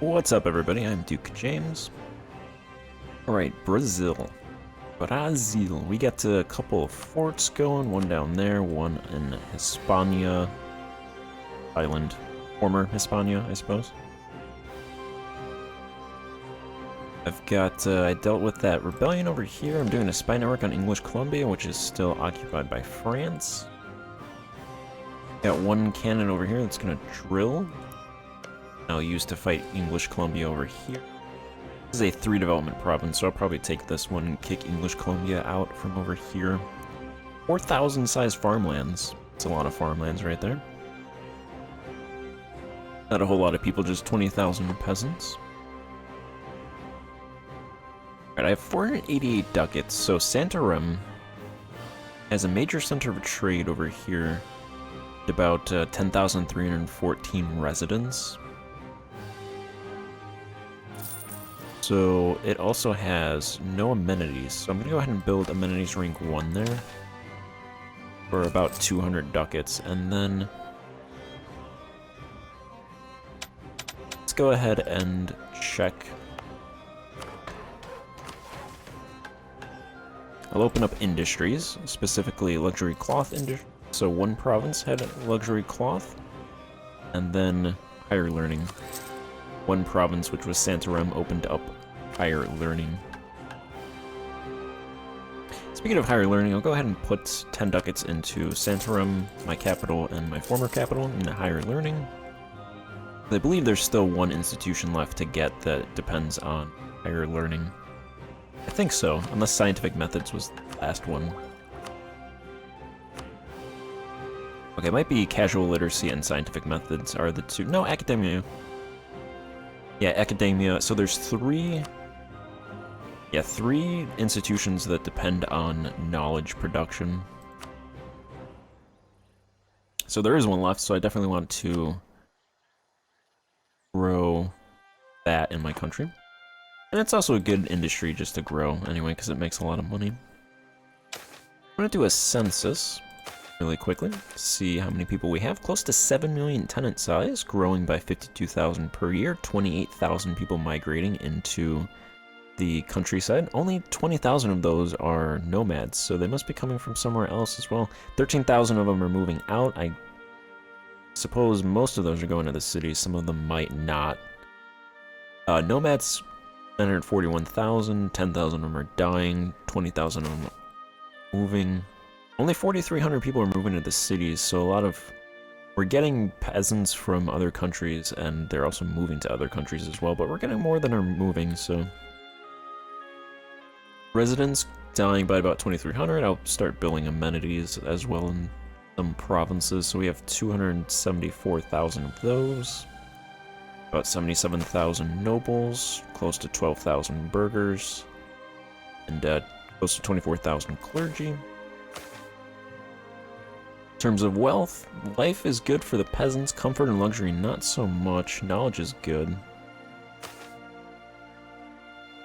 What's up, everybody? I'm Duke James. Alright, Brazil. Brazil. We got a couple of forts going, one down there, one in Hispania Island. Former Hispania, I suppose. I've got, I dealt with that rebellion over here. I'm doing a spy network on English Columbia, which is still occupied by France. Got one cannon over here that's gonna drill. I'll use to fight English Columbia over here. This is a 3 development province, so I'll probably take this one and kick English Columbia out from over here. 4,000 size farmlands. It's a lot of farmlands right there. Not a whole lot of people, just 20,000 peasants. Alright, I have 488 ducats, so Santarém has a major center of trade over here at about 10,314 residents. So it also has no amenities, so I'm gonna go ahead and build amenities rank 1 there for about 200 ducats, and then let's go ahead and check. I'll open up industries, specifically luxury cloth industry. So one province had luxury cloth, and then higher learning. One province, which was Santarém, opened up higher learning. Speaking of higher learning, I'll go ahead and put 10 ducats into Santarém, my capital, and my former capital, in higher learning. I believe there's still one institution left to get that depends on higher learning. I think so, unless scientific methods was the last one. Okay, it might be casual literacy and scientific methods are the two. No, academia. Yeah, academia. So there's three institutions that depend on knowledge production. So there is one left, so I definitely want to grow that in my country. And it's also a good industry just to grow anyway, because it makes a lot of money. I'm gonna do a census really quickly, see how many people we have. Close to 7 million tenant size, growing by 52,000 per year, 28,000 people migrating into the countryside. Only 20,000 of those are nomads, so they must be coming from somewhere else as well. 13,000 of them are moving out. I suppose most of those are going to the cities, some of them might not. Nomads, 941,000, 10,000 of them are dying, 20,000 of them are moving. Only 4,300 people are moving to the cities, so we're getting peasants from other countries, and they're also moving to other countries as well, but we're getting more than are moving, so. Residents dying by about 2,300. I'll start building amenities as well in some provinces, so we have 274,000 of those. About 77,000 nobles, close to 12,000 burghers, and close to 24,000 clergy. In terms of wealth, life is good for the peasants, comfort and luxury not so much, knowledge is good.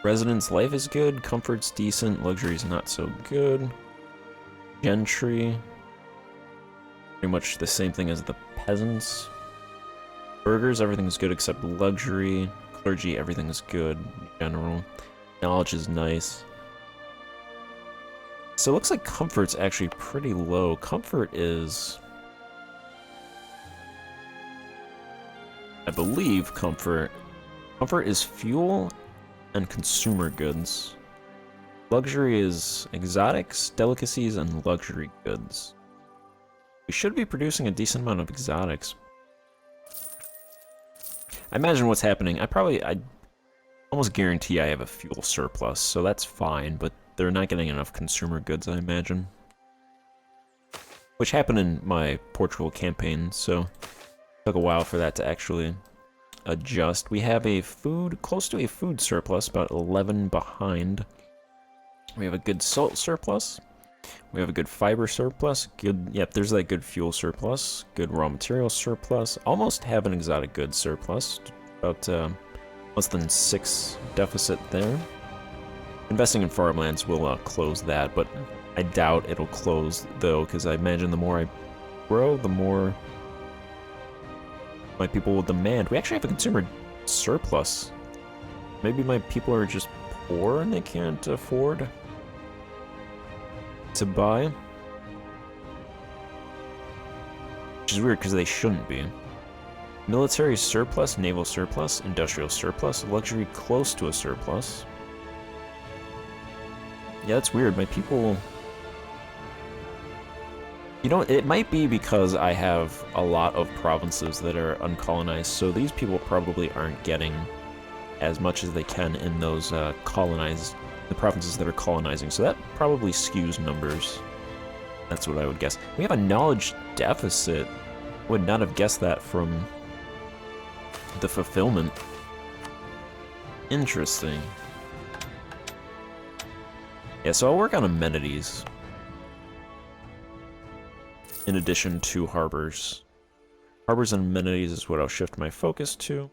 Residents, life is good, comfort's decent, luxury is not so good. Gentry, pretty much the same thing as the peasants. Burghers, everything's good except luxury. Clergy, everything's good in general. Knowledge is nice. So it looks like comfort's actually pretty low. Comfort is, I believe comfort is fuel and consumer goods. Luxury is exotics, delicacies, and luxury goods. We should be producing a decent amount of exotics. I imagine what's happening, I almost guarantee I have a fuel surplus, so that's fine, but they're not getting enough consumer goods, I imagine. Which happened in my Portugal campaign, so it took a while for that to actually adjust. We have a close to a food surplus, about 11 behind. We have a good salt surplus. We have a good fiber surplus. Yep, there's that good fuel surplus. Good raw material surplus. Almost have an exotic goods surplus. About less than 6 deficit there. Investing in farmlands will close that, but I doubt it'll close, though, because I imagine the more I grow, the more my people will demand. We actually have a consumer surplus. Maybe my people are just poor and they can't afford to buy. Which is weird because they shouldn't be. Military surplus, naval surplus, industrial surplus, luxury close to a surplus. Yeah, that's weird. My people... You know, it might be because I have a lot of provinces that are uncolonized, so these people probably aren't getting as much as they can in those the provinces that are colonizing, so that probably skews numbers. That's what I would guess. We have a knowledge deficit. Would not have guessed that from the fulfillment. Interesting. Yeah, so I'll work on amenities. In addition to harbors. Harbors and amenities is what I'll shift my focus to.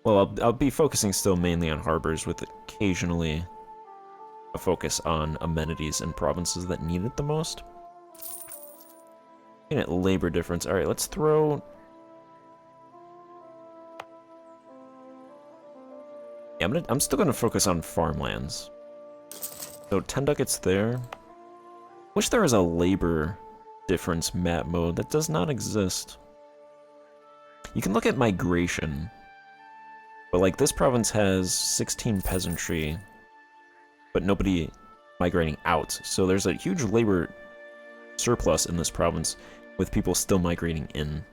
Well, I'll be focusing still mainly on harbors with occasionally a focus on amenities in provinces that need it the most. Looking at labor difference. Alright, let's throw... Yeah, I'm still gonna focus on farmlands. So 10 ducats there. Wish there was a labor difference map mode. That does not exist. You can look at migration. But like this province has 16 peasantry, but nobody migrating out. So there's a huge labor surplus in this province with people still migrating in.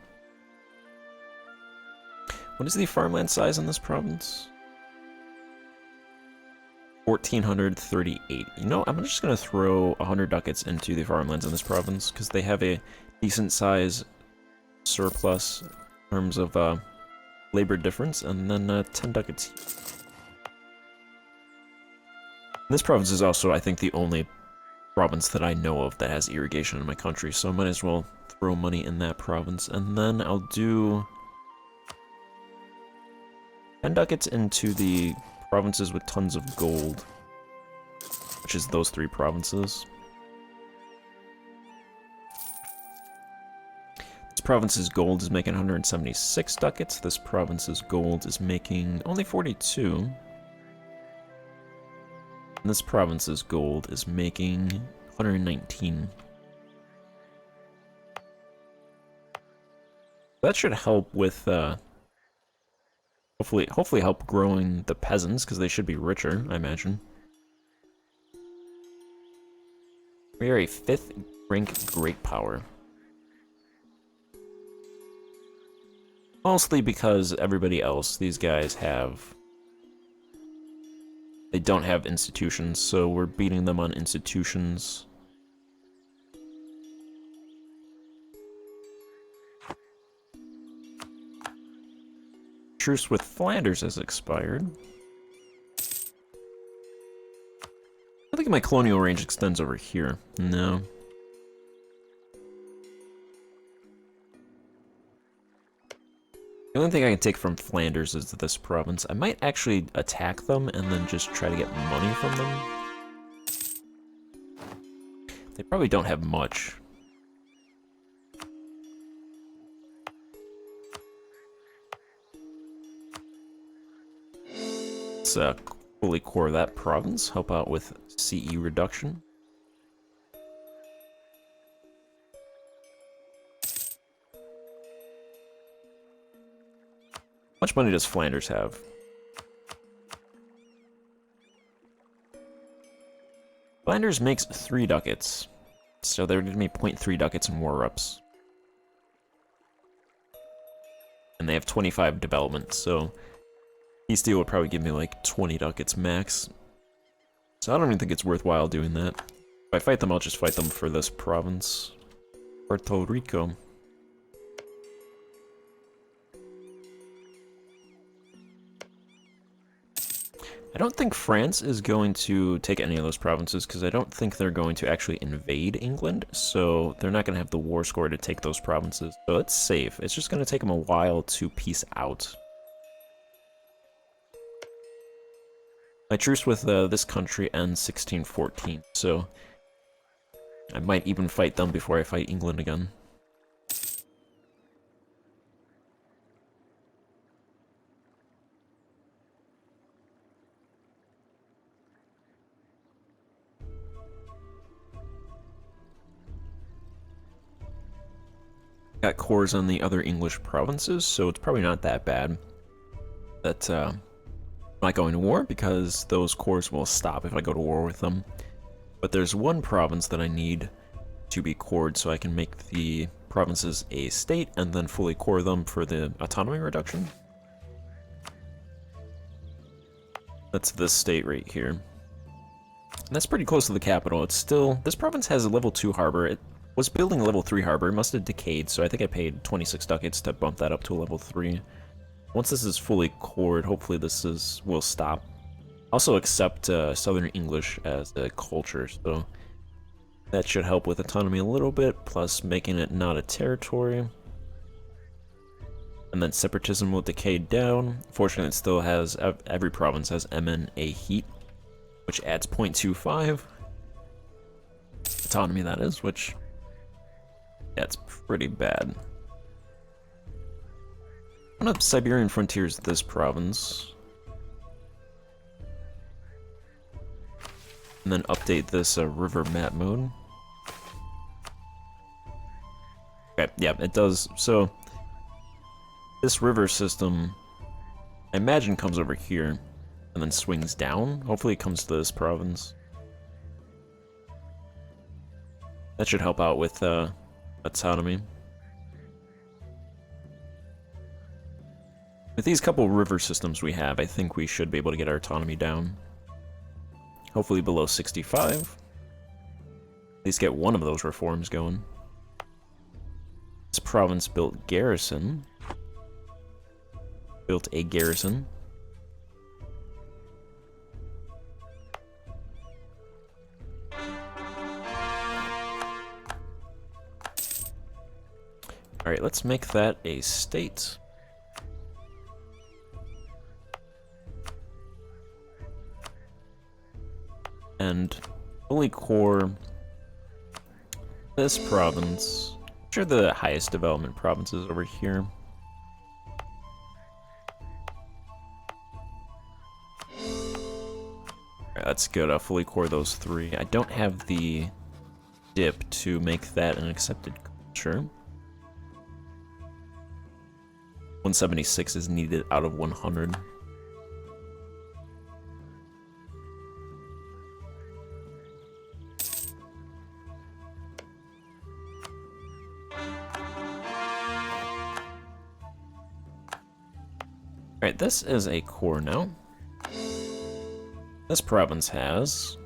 What is the farmland size in this province? 1,438. You know, I'm just gonna throw 100 ducats into the farmlands in this province because they have a decent size surplus in terms of labor difference, and then 10 ducats. This province is also, I think, the only province that I know of that has irrigation in my country, so I might as well throw money in that province. And then I'll do 10 ducats into the provinces with tons of gold, which is those 3 provinces. This province's gold is making 176 ducats. This province's gold is making only 42. And this province's gold is making 119. That should help with, hopefully help growing the peasants, because they should be richer, I imagine. We are a 5th rank great power. Mostly because everybody else, these guys have... They don't have institutions, so we're beating them on institutions. Truce with Flanders has expired. I think my colonial range extends over here. No. The only thing I can take from Flanders is this province. I might actually attack them and then just try to get money from them. They probably don't have much. Let's fully core that province, help out with CE reduction. How much money does Flanders have? Flanders makes 3 ducats, so they're giving me 0.3 ducats in war reps. And they have 25 development, so East Deal would probably give me like 20 ducats max. So I don't even think it's worthwhile doing that. If I fight them, I'll just fight them for this province. Puerto Rico. I don't think France is going to take any of those provinces because I don't think they're going to actually invade England, so they're not going to have the war score to take those provinces. So it's safe. It's just going to take them a while to peace out. My truce with this country ends 1614, so I might even fight them before I fight England again. Got cores on the other English provinces, so it's probably not that bad that I'm not going to war, because those cores will stop if I go to war with them. But there's one province that I need to be cored so I can make the provinces a state and then fully core them for the autonomy reduction. That's this state right here. And that's pretty close to the capital. It's still, this province has a level 2 harbor. It was building a level 3 harbor. It must have decayed, so I think I paid 26 ducats to bump that up to a level 3. Once this is fully cored, hopefully will stop. Also accept Southern English as a culture, so that should help with autonomy a little bit, plus making it not a territory. And then separatism will decay down. Fortunately, it still has, every province has MNA heat, which adds 0.25. Autonomy, that is, which, that's pretty bad. I'm gonna Siberian frontiers this province. And then update this river map mode. Okay, yeah, it does. So, this river system, I imagine, comes over here and then swings down. Hopefully it comes to this province. That should help out with autonomy. With these couple river systems we have, I think we should be able to get our autonomy down. Hopefully below 65. At least get one of those reforms going. This province built garrison. Built a garrison. Alright, let's make that a state. And fully core this province. I'm sure the highest development province is over here. Alright, that's good. I'll fully core those 3. I don't have the dip to make that an accepted culture. 176 is needed out of 100. Alright, this is a core now. This province has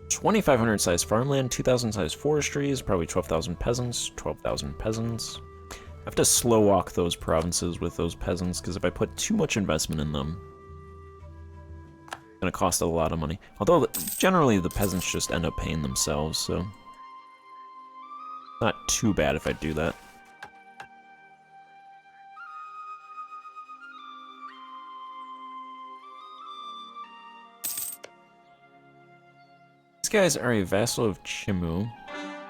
2,500 size farmland, 2,000 size forestries, probably 12,000 peasants, 12,000 peasants. I have to slow walk those provinces with those peasants, because if I put too much investment in them, it's going to cost a lot of money. Although, generally, the peasants just end up paying themselves, so not too bad if I do that. These guys are a vassal of Chimu.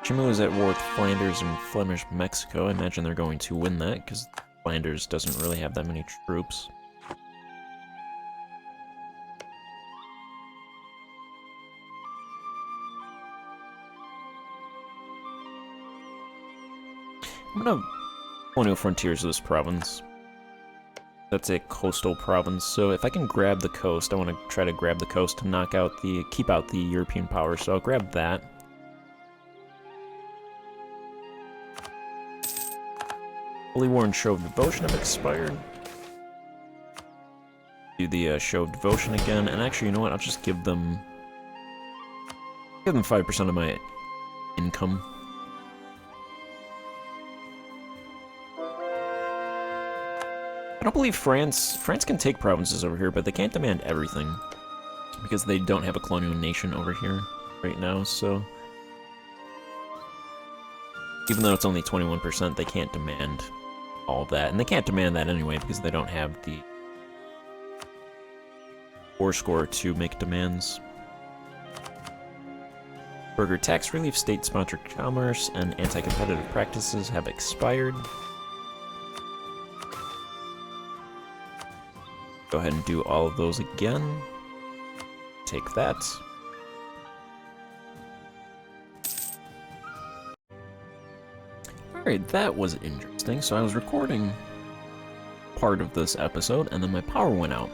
Chimu is at war with Flanders and Flemish Mexico. I imagine they're going to win that, because Flanders doesn't really have that many troops. I'm gonna colonial frontiers of this province. That's a coastal province, so if I can grab the coast, I want to try to grab the coast to knock out keep out the European power, so I'll grab that. Holy War and Show of Devotion have expired. Do the Show of Devotion again, and actually, you know what, I'll just give them 5% of my income. I don't believe France can take provinces over here, but they can't demand everything, because they don't have a colonial nation over here right now, so even though it's only 21%, they can't demand all of that, and they can't demand that anyway, because they don't have the war score to make demands. Burger tax relief, state-sponsored commerce, and anti-competitive practices have expired. Go ahead and do all of those again. Take that. Alright, that was interesting. So I was recording part of this episode, and then my power went out.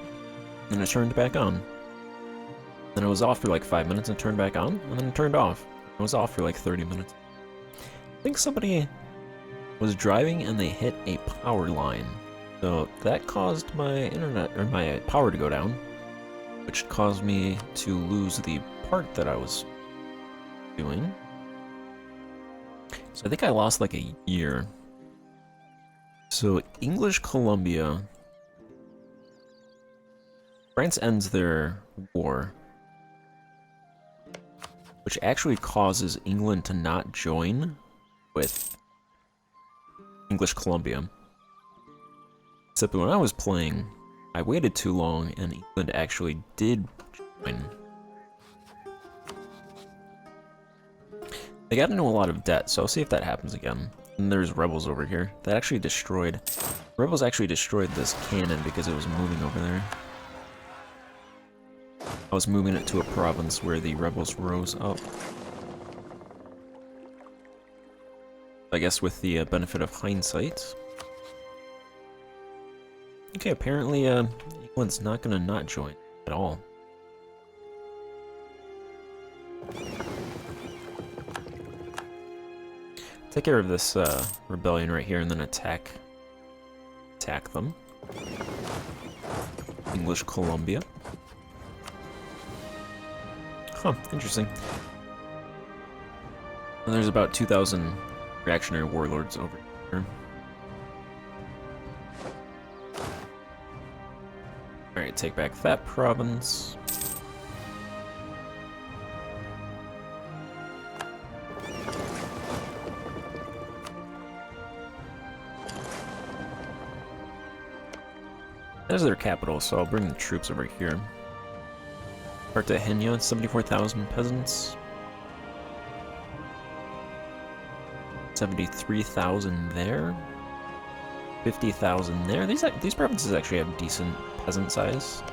And it turned back on. Then it was off for like 5 minutes and turned back on, and then it turned off. It was off for like 30 minutes. I think somebody was driving and they hit a power line. So that caused my internet, or my power to go down, which caused me to lose the part that I was doing. So I think I lost like a year. So English Columbia, France ends their war, which actually causes England to not join with English Columbia. Except when I was playing, I waited too long and England actually did join. They got into a lot of debt, so I'll see if that happens again. And there's rebels over here. That actually destroyed... Rebels actually destroyed this cannon because it was moving over there. I was moving it to a province where the rebels rose up. I guess with the benefit of hindsight. Okay, apparently England's not gonna not join at all. Take care of this rebellion right here and then attack them. English Columbia. Huh, interesting. And there's about 2,000 reactionary warlords over here. Alright, take back that province. There's their capital, so I'll bring the troops over here. Cartagena, 74,000 peasants. 73,000 there. 50,000 there. These provinces actually have decent peasant size.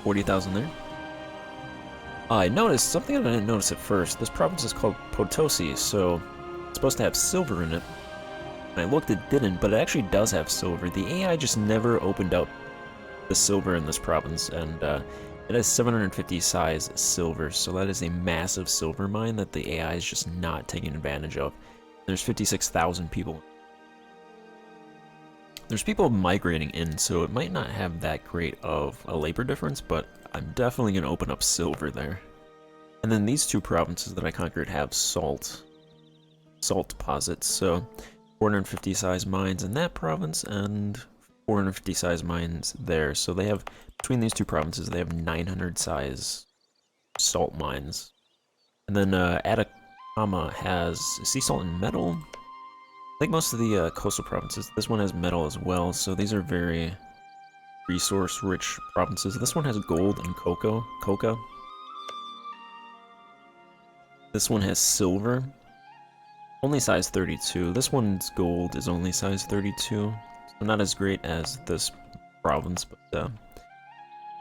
40,000 there. I noticed something that I didn't notice at first. This province is called Potosi, so it's supposed to have silver in it. When I looked, it didn't, but it actually does have silver. The AI just never opened up the silver in this province, and it has 750 size silver, so that is a massive silver mine that the AI is just not taking advantage of. There's 56,000 people. There's people migrating in, so it might not have that great of a labor difference, but I'm definitely going to open up silver there. And then these two provinces that I conquered have salt deposits, so 450 size mines in that province and 450 size mines there. So they have, between these two provinces, they have 900 size salt mines. And then Atacama has sea salt and metal. I think most of the coastal provinces, this one has metal as well, so these are very resource-rich provinces. This one has gold and coca. This one has silver. Only size 32. This one's gold is only size 32. So not as great as this province, but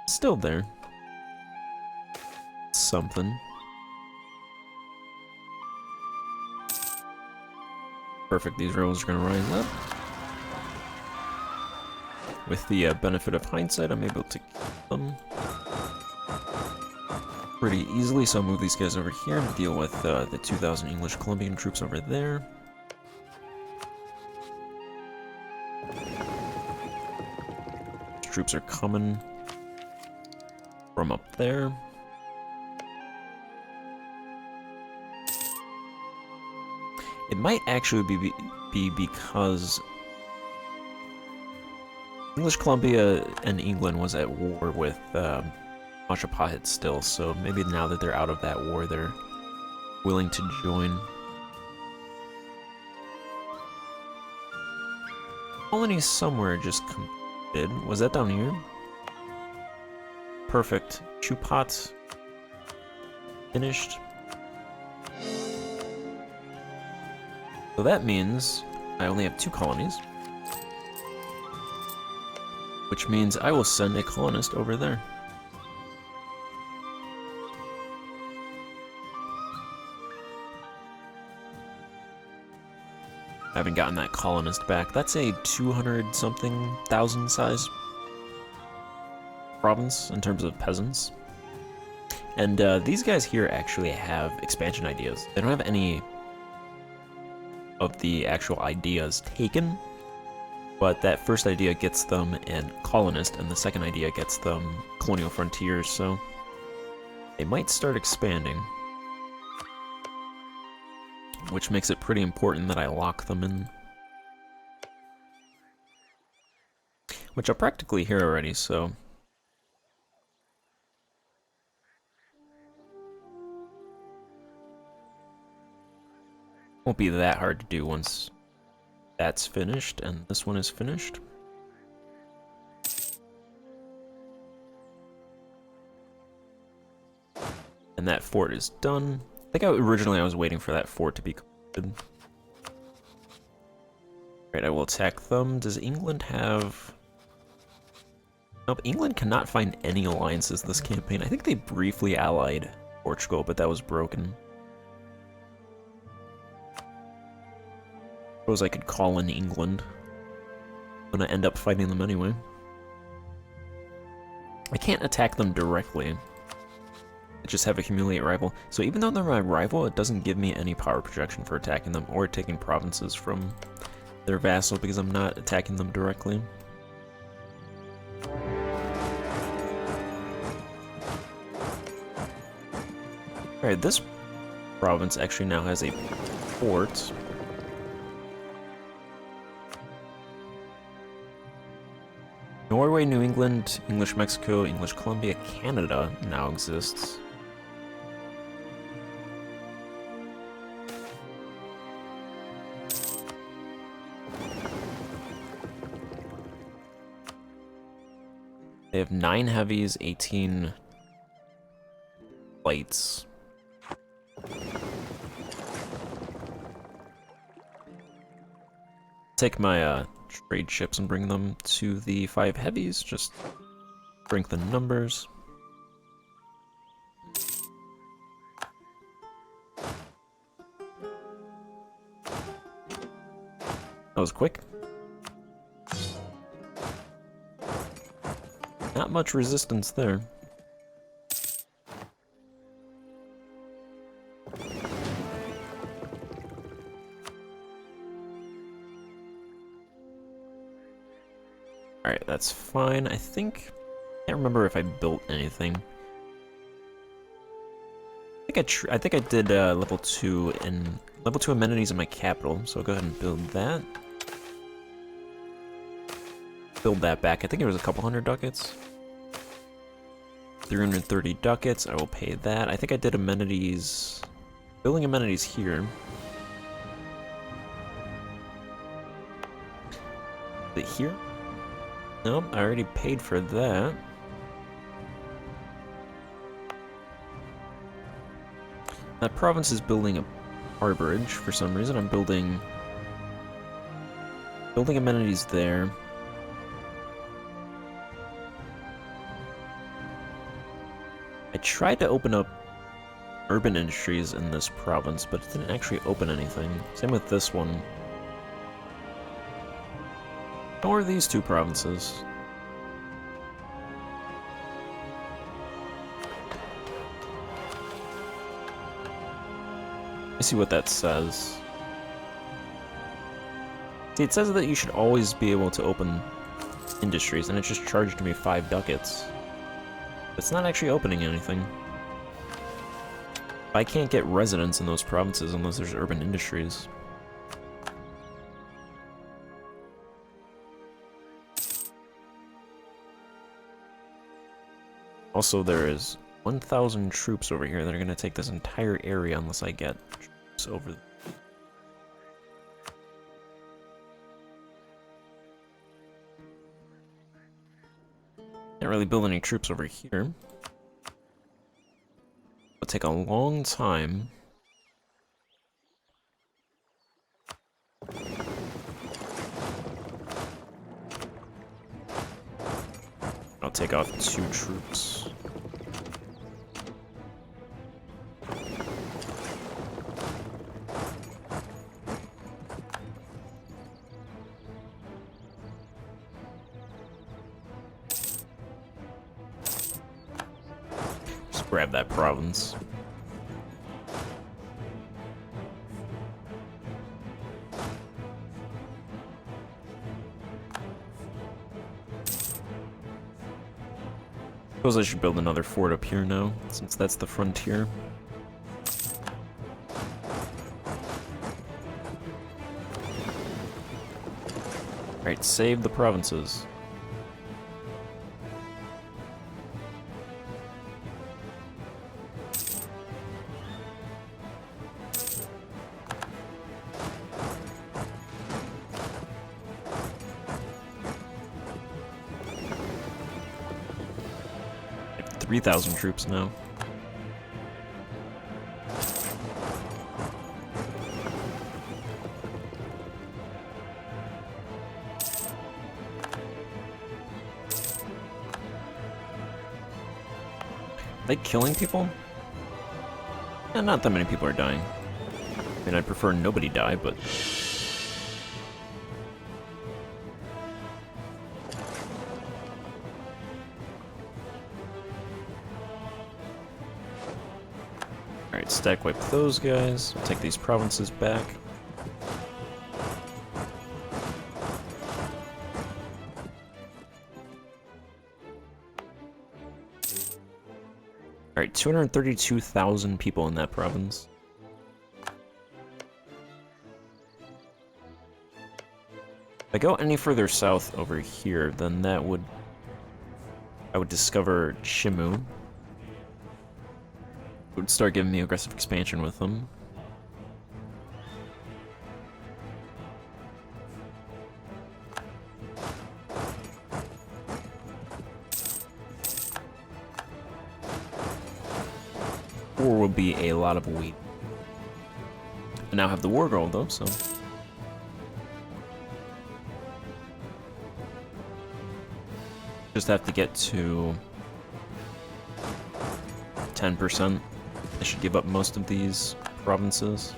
still there. Something. Perfect, these rebels are gonna rise up. With the benefit of hindsight, I'm able to kill them pretty easily, so I'll move these guys over here and deal with the 2,000 English Colombian troops over there. Troops are coming from up there. It might actually be because English Columbia and England was at war with Machapahit still, so maybe now that they're out of that war, they're willing to join. Colony somewhere just completed. Was that down here? Perfect. Chupat finished. So that means I only have 2 colonies, which means I will send a colonist over there. haven't gotten that colonist back. That's a 200-something thousand size province in terms of peasants. And these guys here actually have expansion ideas. They don't have any of the actual ideas taken, but that first idea gets them a colonist, and the second idea gets them colonial frontiers, so they might start expanding. Which makes it pretty important that I lock them in. Which I'll practically hear already, so... won't be that hard to do once that's finished and this one is finished. And that fort is done. I think originally I was waiting for that fort to be completed. Alright, I will attack them. Does England have... Nope, England cannot find any alliances this campaign. I think they briefly allied Portugal, but that was broken. Suppose I could call in England. I'm gonna end up fighting them anyway. I can't attack them directly. I just have a humiliate rival. So even though they're my rival, it doesn't give me any power projection for attacking them or taking provinces from their vassal because I'm not attacking them directly. Alright, this province actually now has a port. Norway, New England, English Mexico, English Colombia, Canada now exists. They have 9 heavies, 18 lights. Take my trade ships and bring them to the 5 heavies, just strengthen numbers. That was quick. Not much resistance there. Alright, that's fine. I think... I can't remember if I built anything. I think I did level 2 amenities in my capital, so I'll go ahead and build that. Build that back. I think it was a couple hundred ducats. 330 ducats. I will pay that. I think I did amenities. Building amenities here. Is it here? Nope, I already paid for that. That province is building a harborage for some reason. I'm building amenities there. I tried to open up urban industries in this province, but it didn't actually open anything. Same with this one. Or these 2 provinces. Let's see what that says. See, it says that you should always be able to open industries, and it just charged me 5 ducats. It's not actually opening anything. I can't get residents in those provinces unless there's urban industries. Also, there is 1,000 troops over here that are going to take this entire area unless I get troops over. Can't really build any troops over here. It'll take a long time. I'll take off 2 troops. grab that province. Suppose I should build another fort up here now, since that's the frontier. Alright, save the provinces. I have 3,000 troops now. Are they killing people? Not that many people are dying. I mean, I'd prefer nobody die, but... Alright, stack wipe those guys. Take these provinces back. Alright, 232,000 people in that province. If I go any further south over here, then that would... I would discover Chimu. It would start giving me aggressive expansion with them. Or will be a lot of wheat. I now have the war goal though, so... Just have to get to 10%. I should give up most of these provinces.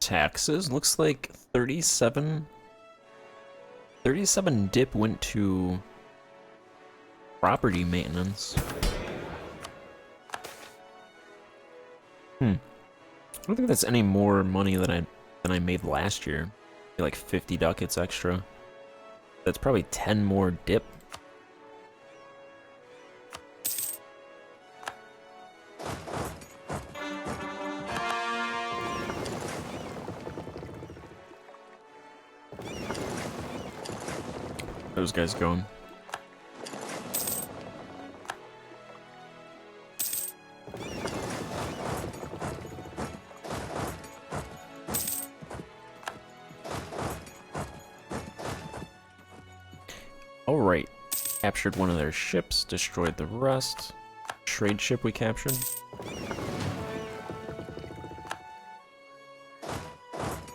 Taxes, looks like 37 dip went to property maintenance. I don't think that's any more money than I made last year. Maybe like 50 ducats extra. That's probably 10 more dip. Those guys going. Alright. Captured one of their ships, destroyed the rest. Trade ship we captured.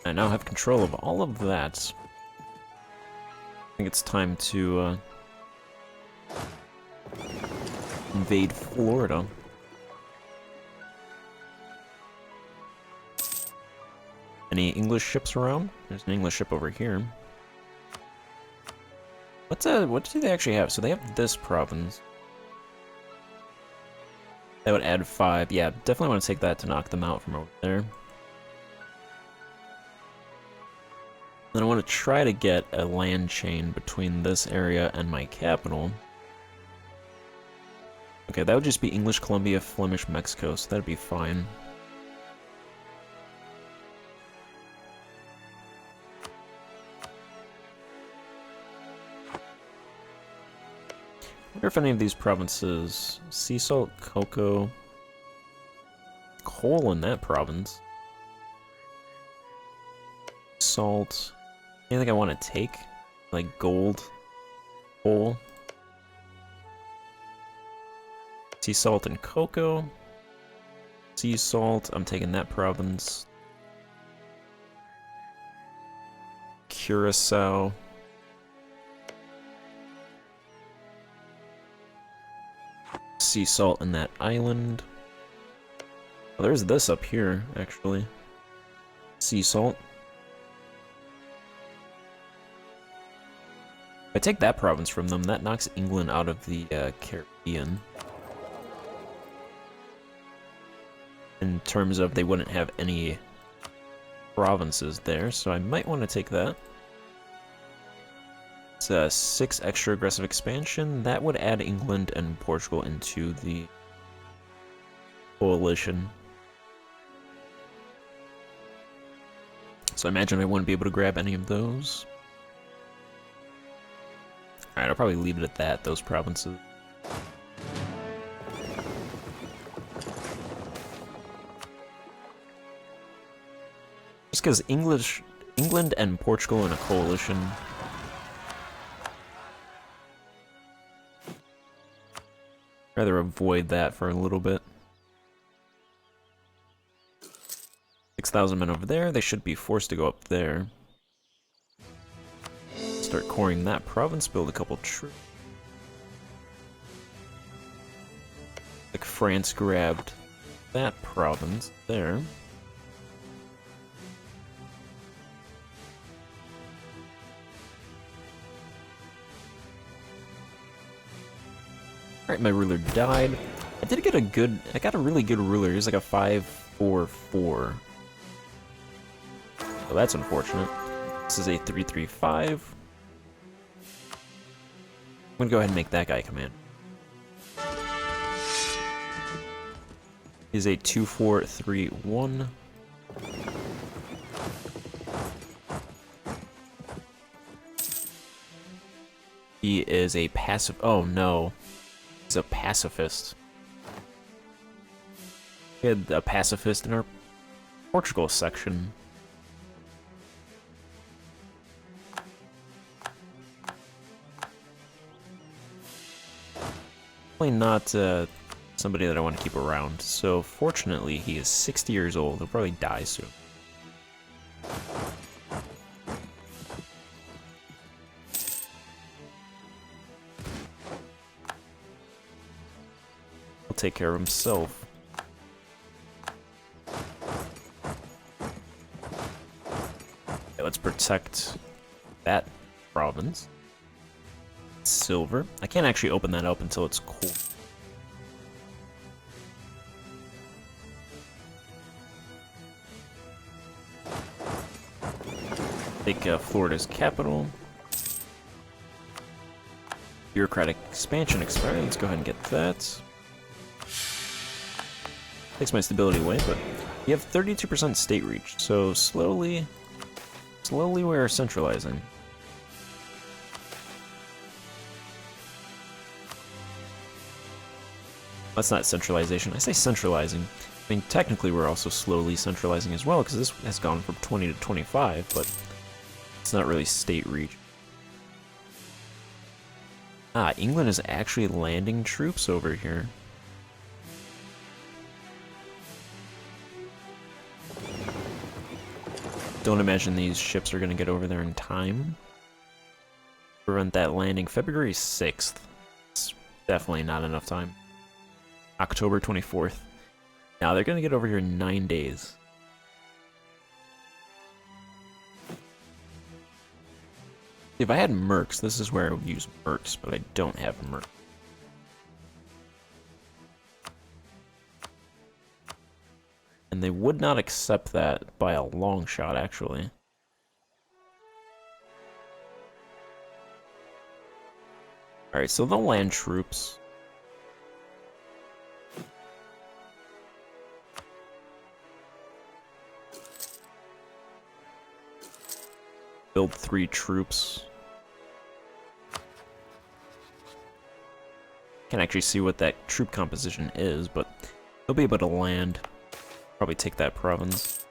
I now have control of all of that. I think it's time to invade Florida. Any English ships around? There's an English ship over here. What do they actually have? So they have this province. That would add 5. Yeah, definitely want to take that to knock them out from over there. Then I want to try to get a land chain between this area and my capital. Okay, that would just be English Columbia, Flemish Mexico, so that'd be fine. I wonder if any of these provinces... Sea salt, cocoa... Coal in that province. Salt... Anything I want to take? Like gold? Coal? Sea salt and cocoa. Sea salt, I'm taking that province. Curacao. sea salt in that island. Oh, there's this up here, actually. Sea salt. If I take that province from them, that knocks England out of the Caribbean. In terms of they wouldn't have any provinces there, so I might want to take that. It's 6 extra aggressive expansion. That would add England and Portugal into the coalition. So I imagine I wouldn't be able to grab any of those. Alright, I'll probably leave it at that, those provinces. Just because England and Portugal in a coalition. Rather avoid that for a little bit. 6,000 men over there, they should be forced to go up there. Start coring that province, build a couple troops. Like France grabbed that province there. Alright, my ruler died. I got a really good ruler. He was like a 5-4-4. So that's unfortunate. This is a 3-3-5. I'm gonna go ahead and make that guy command. He's a 2-4-3-1. He is a passive. Oh no. He's a pacifist. We had a pacifist in our Portugal section. Probably not somebody that I want to keep around. So fortunately, he is 60 years old. He'll probably die soon. He'll take care of himself. Okay, let's protect that province. Silver. I can't actually open that up until it's cool. Take Florida's capital. Bureaucratic expansion expired. Let's go ahead and get that. Takes my stability away, but you have 32% state reach, so slowly we're centralizing. That's not centralization. I say centralizing. I mean, technically we're also slowly centralizing as well, because this has gone from 20 to 25, but it's not really state reach. Ah, England is actually landing troops over here. Don't imagine these ships are going to get over there in time. Prevent that landing February 6th. It's definitely not enough time. October 24th. Now they're going to get over here in 9 days. If I had mercs, this is where I would use mercs, but I don't have mercs. And they would not accept that by a long shot, actually. Alright, so they'll land troops. Build 3 troops. Can't actually see what that troop composition is, but they'll be able to land. Probably take that province.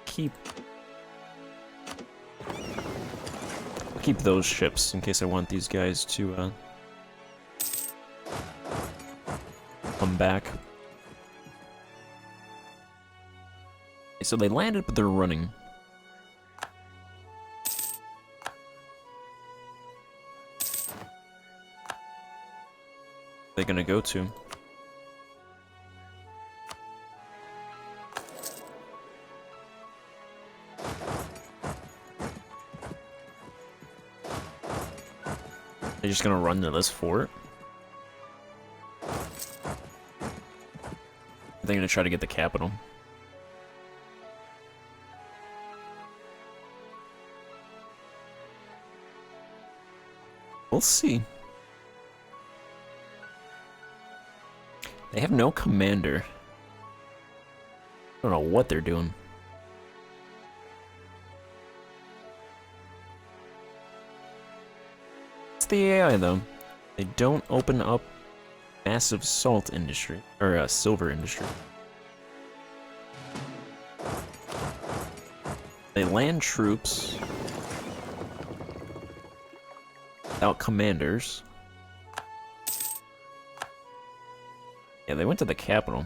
Keep those ships in case I want these guys to come back. So they landed, but they're running. they gonna go to? They're just gonna run to this fort? They're gonna try to get the capital. We'll see. They have no commander. I don't know what they're doing. It's the AI though. They don't open up massive salt industry, or silver industry. They land troops without commanders. Yeah, they went to the capital.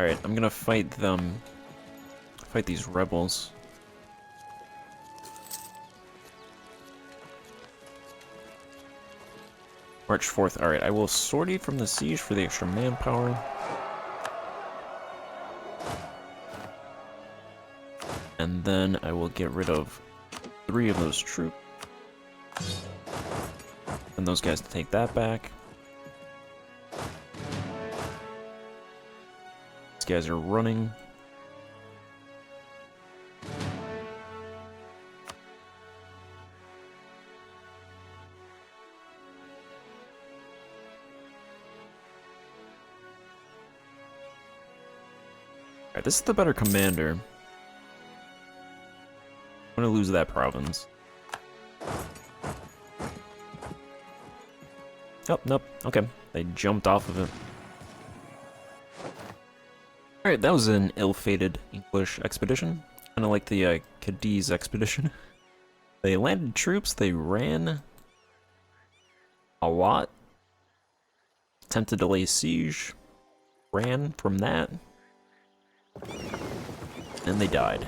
Alright, I'm gonna fight them. Fight these rebels. March 4th. Alright, I will sortie from the siege for the extra manpower. And then I will get rid of 3 of those troops. And those guys to take that back. These guys are running. Alright, this is the better commander. I'm gonna lose that province. Oh, nope. Okay. They jumped off of it. Alright, that was an ill-fated English expedition. Kinda like the Cadiz expedition. They landed troops, they ran a lot. Attempted to lay siege. Ran from that. And they died.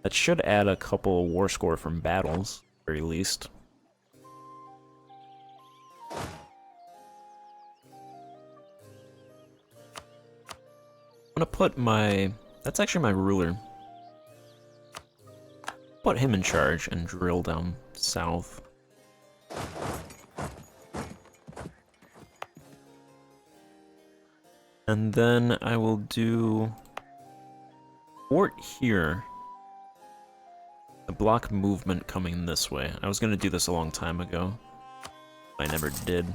That should add a couple war score from battles, at the very least. I'm gonna put my... That's actually my ruler. Put him in charge and drill down south. And then I will do fort here. The block movement coming this way. I was gonna do this a long time ago. I never did.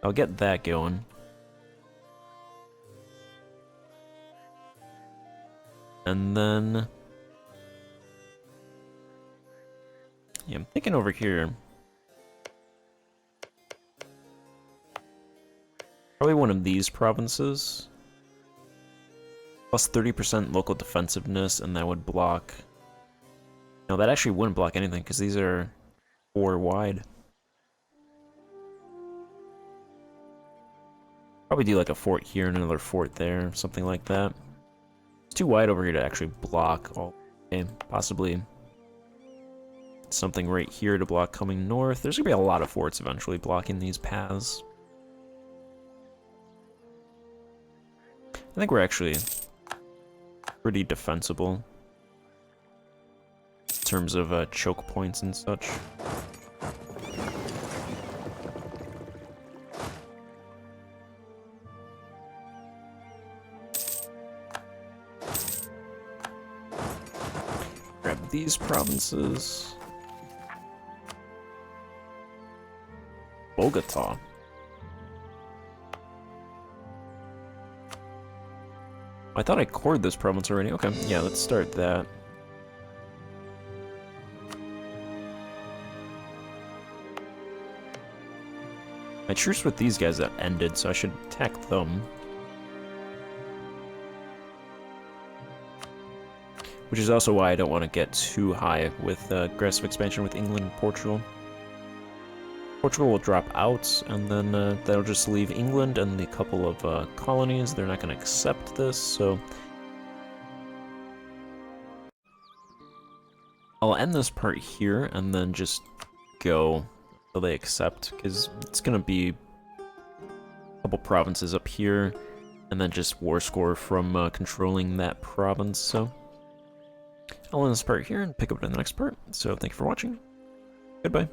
I'll get that going. And then... Yeah, I'm thinking over here. Probably one of these provinces. Plus 30% local defensiveness, and that would block... No, that actually wouldn't block anything, because these are 4 wide. Probably do like a fort here and another fort there, something like that. It's too wide over here to actually block all... Okay, possibly something right here to block coming north. There's gonna be a lot of forts eventually blocking these paths. I think we're actually pretty defensible in terms of choke points and such. Grab these provinces. Bogota. I thought I cored this province already. Okay, yeah, let's start that. My truce with these guys that ended, so I should attack them. which is also why I don't want to get too high with aggressive expansion with England and Portugal. Portugal will drop out, and then they'll just leave England and the couple of colonies. They're not going to accept this, so I'll end this part here and then just go until they accept, because it's going to be a couple provinces up here, and then just war score from controlling that province, so I'll end this part here and pick up in the next part. So thank you for watching. Goodbye.